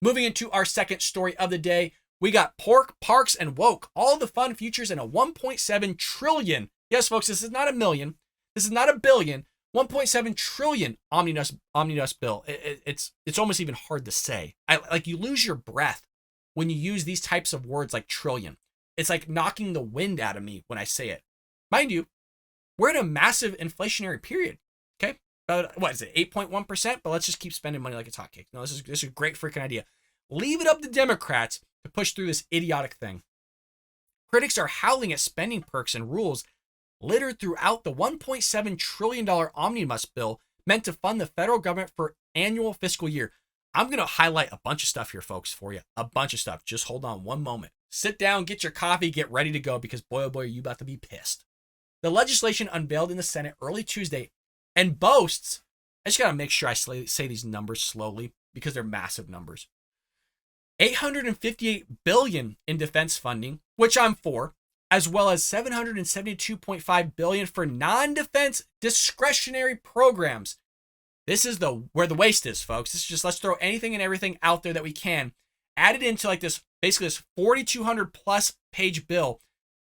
Moving into our second story of the day, we got pork, parks, and woke. All the fun futures in a 1.7 trillion. Yes, folks, this is not a million. This is not a billion. 1.7 trillion omnibus bill. It's almost even hard to say. Like you lose your breath when you use these types of words like trillion. It's like knocking the wind out of me when I say it. Mind you, we're in a massive inflationary period. Okay, what is it, 8.1%? But let's just keep spending money like it's hotcakes. No, this is a great freaking idea. Leave it up to Democrats to push through this idiotic thing. Critics are howling at spending perks and rules littered throughout the $1.7 trillion omnibus bill meant to fund the federal government for annual fiscal year. I'm going to highlight a bunch of stuff here, folks, for you. A bunch of stuff. Just hold on one moment. Sit down, get your coffee, get ready to go, because boy, oh boy, are you about to be pissed. The legislation unveiled in the Senate early Tuesday and boasts, I just got to make sure I say these numbers slowly because they're massive numbers. $858 billion in defense funding, which I'm for, as well as $772.5 billion for non-defense discretionary programs. This is where the waste is, folks. This is just, let's throw anything and everything out there that we can, added into like this, basically this 4,200 plus page bill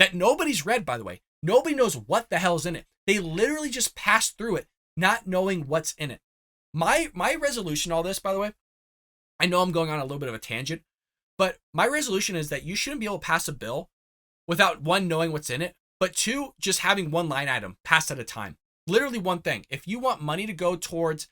that nobody's read, by the way. Nobody knows what the hell's in it. They literally just passed through it, not knowing what's in it. My resolution, all this, by the way, I know I'm going on a little bit of a tangent, but my resolution is that you shouldn't be able to pass a bill without, one, knowing what's in it, but two, just having one line item passed at a time. Literally one thing. If you want money to go towards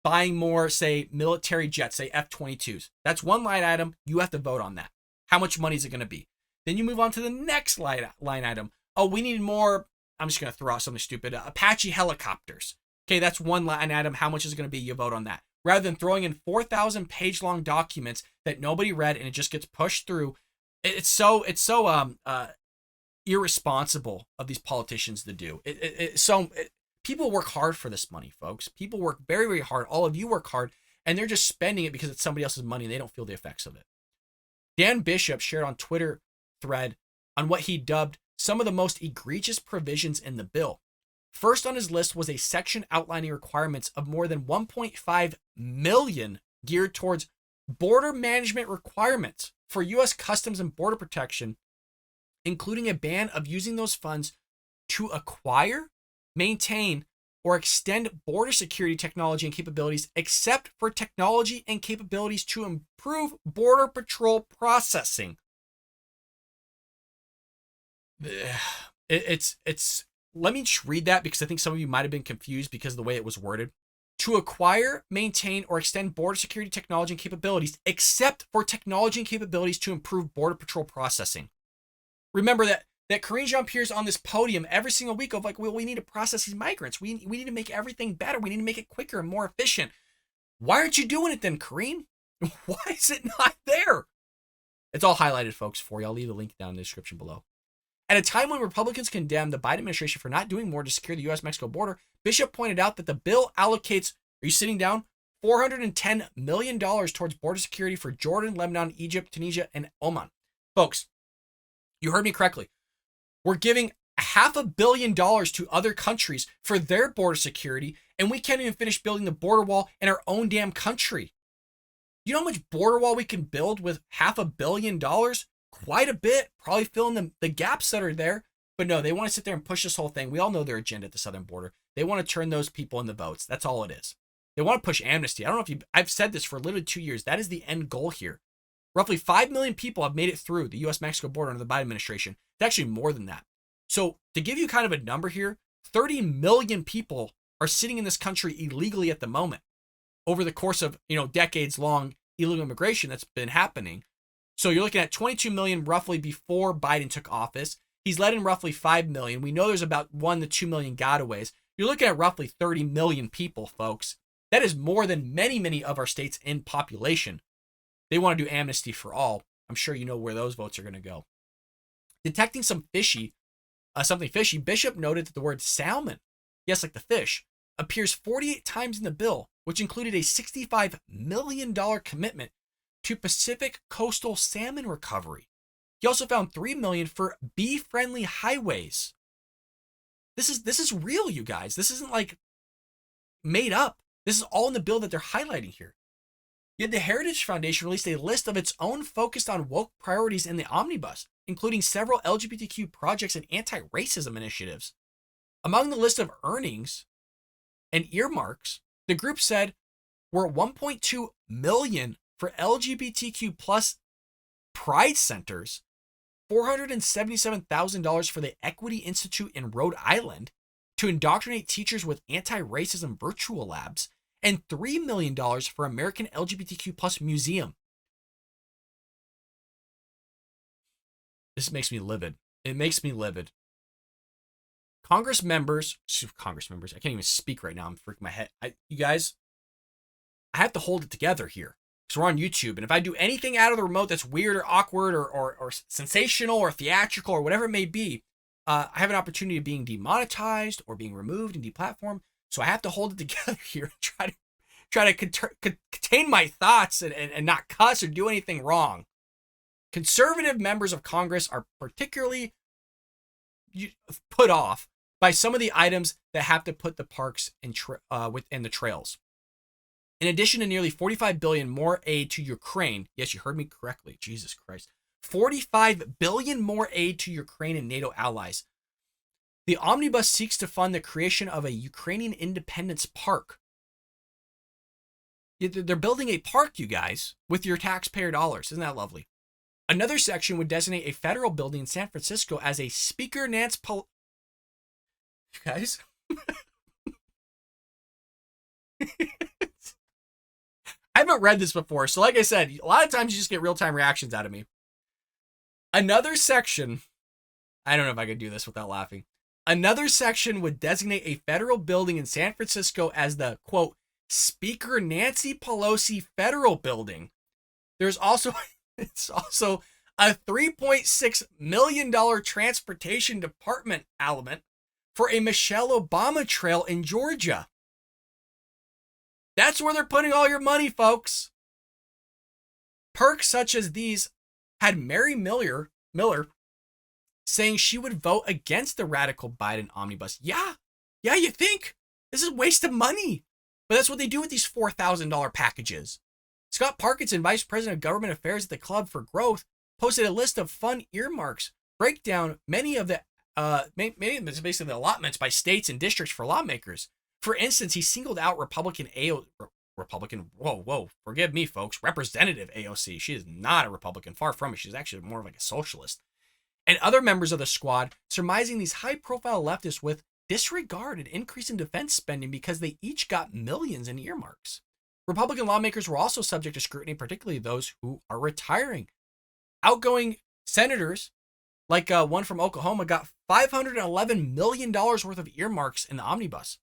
buying more, say, military jets, say F-22s, that's one line item. You have to vote on that. How much money is it going to be? Then you move on to the next line item. Oh, we need more, I'm just going to throw out something stupid, Apache helicopters. Okay, that's one line item. How much is it going to be? You vote on that. Rather than throwing in 4,000 page long documents that nobody read and it just gets pushed through. It's so irresponsible of these politicians to do. People work hard for this money, folks. People work very, very hard. All of you work hard, and they're just spending it because it's somebody else's money and they don't feel the effects of it. Dan Bishop shared on Twitter thread on what he dubbed some of the most egregious provisions in the bill. First on his list was a section outlining requirements of more than 1.5 million geared towards border management requirements for U.S. Customs and Border Protection, including a ban of using those funds to acquire, maintain, or extend border security technology and capabilities, except for technology and capabilities to improve border patrol processing. Let me just read that because I think some of you might have been confused because of the way it was worded. To acquire, maintain, or extend border security technology and capabilities, except for technology and capabilities to improve border patrol processing. Remember that Karine Jean-Pierre is on this podium every single week of like, well, we need to process these migrants. We need to make everything better. We need to make it quicker and more efficient. Why aren't you doing it then, Karine? Why is it not there? It's all highlighted, folks, for you. I'll leave the link down in the description below. At a time when Republicans condemned the Biden administration for not doing more to secure the U.S.-Mexico border, Bishop pointed out that the bill allocates, are you sitting down, $410 million towards border security for Jordan, Lebanon, Egypt, Tunisia, and Oman. Folks, you heard me correctly. We're giving $500 million to other countries for their border security, and we can't even finish building the border wall in our own damn country. You know how much border wall we can build with $500 million? Quite a bit, probably filling the gaps that are there. But no, they want to sit there and push this whole thing. We all know their agenda at the southern border. They want to turn those people into votes. That's all it is. They want to push amnesty. I don't know if I've said this for literally 2 years. That is the end goal here. Roughly 5 million people have made it through the U.S.-Mexico border under the Biden administration. It's actually more than that. So to give you kind of a number here, 30 million people are sitting in this country illegally at the moment over the course of, decades long illegal immigration that's been happening. So you're looking at 22 million roughly before Biden took office. He's let in roughly 5 million. We know there's about 1 to 2 million gotaways. You're looking at roughly 30 million people, folks. That is more than many, many of our states in population. They want to do amnesty for all. I'm sure you know where those votes are going to go. Detecting something fishy, Bishop noted that the word salmon, yes, like the fish, appears 48 times in the bill, which included a $65 million commitment to Pacific coastal salmon recovery. He also found $3 million for bee-friendly highways. This is real, you guys. This isn't like made up. This is all in the bill that they're highlighting here. Yet the Heritage Foundation released a list of its own focused on woke priorities in the omnibus, including several LGBTQ projects and anti-racism initiatives. Among the list of earnings and earmarks, the group said were $1.2 million for LGBTQ plus pride centers, $477,000 for the Equity Institute in Rhode Island to indoctrinate teachers with anti-racism virtual labs, and $3 million for American LGBTQ plus museum. This makes me livid. It makes me livid. Congress members, I can't even speak right now. I'm freaking my head. You guys, I have to hold it together here because we're on YouTube. And if I do anything out of the remote that's weird or awkward or sensational or theatrical or whatever it may be, I have an opportunity of being demonetized or being removed and deplatformed. So I have to hold it together here and try to contain my thoughts and not cuss or do anything wrong. Conservative members of Congress are particularly put off by some of the items that have to put the parks within the trails. In addition to nearly $45 billion more aid to Ukraine, yes, you heard me correctly, Jesus Christ, $45 billion more aid to Ukraine and NATO allies. The omnibus seeks to fund the creation of a Ukrainian Independence Park. They're building a park, you guys, with your taxpayer dollars. Isn't that lovely? Another section would designate a federal building in San Francisco as a Speaker Nancy Pelosi. You guys? I haven't read this before, so like I said, a lot of times you just get real-time reactions out of me. Another section, I don't know if I could do this without laughing. Another section would designate a federal building in San Francisco as the, quote, Speaker Nancy Pelosi Federal Building. It's also a $3.6 million transportation department element for a Michelle Obama trail in Georgia. That's where they're putting all your money, folks. Perks such as these had Mary Miller saying she would vote against the radical Biden omnibus. Yeah, you think? This is a waste of money. But that's what they do with these $4,000 packages. Scott Parkinson, Vice President of Government Affairs at the Club for Growth, posted a list of fun earmarks, break down many of the basically the allotments by states and districts for lawmakers. For instance, he singled out forgive me, folks, Representative AOC. She is not a Republican, far from it. She's actually more of like a socialist. And other members of the squad surmising these high-profile leftists with disregard an increase in defense spending because they each got millions in earmarks. Republican lawmakers were also subject to scrutiny, particularly those who are retiring. Outgoing senators, like one from Oklahoma, got $511 million worth of earmarks in the omnibus.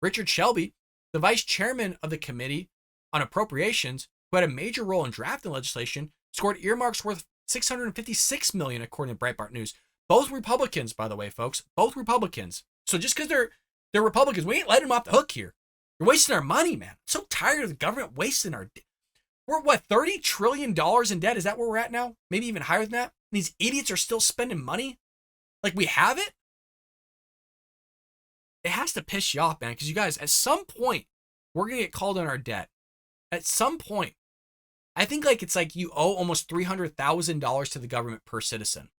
Richard Shelby, the vice chairman of the Committee on Appropriations, who had a major role in drafting legislation, scored earmarks worth $656 million, according to Breitbart News. Both Republicans, by the way, folks. Both Republicans. So just because they're Republicans, we ain't letting them off the hook here. You're wasting our money, man. I'm so tired of the government wasting our... We're, $30 trillion in debt? Is that where we're at now? Maybe even higher than that? These idiots are still spending money? Like we have it? It has to piss you off, man, because you guys, at some point, we're going to get called on our debt. At some point. I think it's like you owe almost $300,000 to the government per citizen.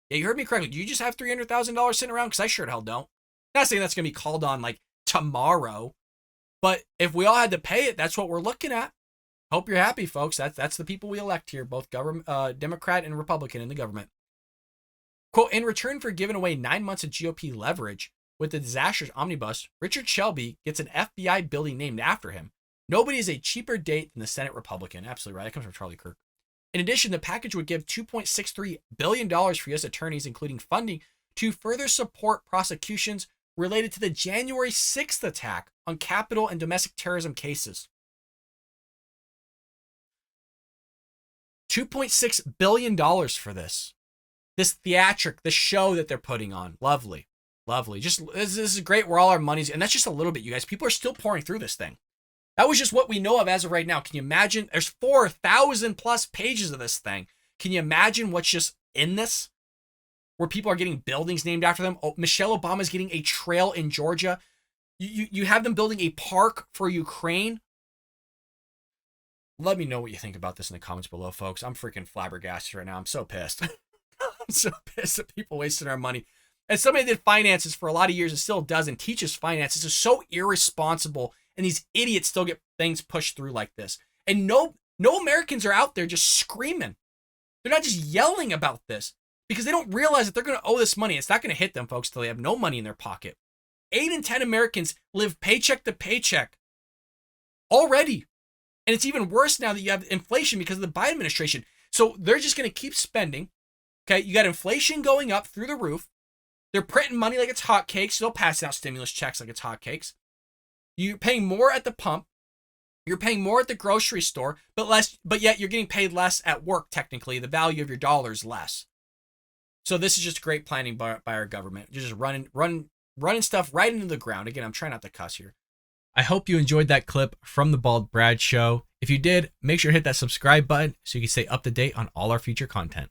Yeah, you heard me correctly. Do you just have $300,000 sitting around? Because I sure the hell don't. Not saying that's going to be called on tomorrow, but if we all had to pay it, that's what we're looking at. Hope you're happy, folks. That's the people we elect here, both government, Democrat and Republican in the government. Quote, in return for giving away 9 months of GOP leverage with the disastrous omnibus, Richard Shelby gets an FBI building named after him. Nobody is a cheaper date than the Senate Republican. Absolutely right. That comes from Charlie Kirk. In addition, the package would give $2.63 billion for U.S. attorneys, including funding to further support prosecutions related to the January 6th attack on Capitol and domestic terrorism cases. $2.6 billion for this. This this show that they're putting on. Lovely. Lovely. Just, this is great where all our money's, and that's just a little bit, you guys. People are still pouring through this thing. That was just what we know of as of right now. Can you imagine? There's 4,000 plus pages of this thing. Can you imagine what's just in this? Where people are getting buildings named after them. Oh, Michelle Obama's getting a trail in Georgia. You have them building a park for Ukraine. Let me know what you think about this in the comments below, folks. I'm freaking flabbergasted right now. I'm so pissed. I'm so pissed that people wasted our money. As somebody that did finances for a lot of years and still does and teaches finances, is so irresponsible, and these idiots still get things pushed through like this. And no Americans are out there just screaming. They're not just yelling about this because they don't realize that they're going to owe this money. It's not going to hit them, folks, till they have no money in their pocket. 8 in 10 Americans live paycheck to paycheck already. And it's even worse now that you have inflation because of the Biden administration. So they're just going to keep spending. Okay, you got inflation going up through the roof. They're printing money like it's hotcakes. They'll pass out stimulus checks like it's hotcakes. You're paying more at the pump. You're paying more at the grocery store, but yet you're getting paid less at work, technically. The value of your dollar is less. So this is just great planning by our government. You're just running stuff right into the ground. Again, I'm trying not to cuss here. I hope you enjoyed that clip from the Bald Brad Show. If you did, make sure to hit that subscribe button so you can stay up to date on all our future content.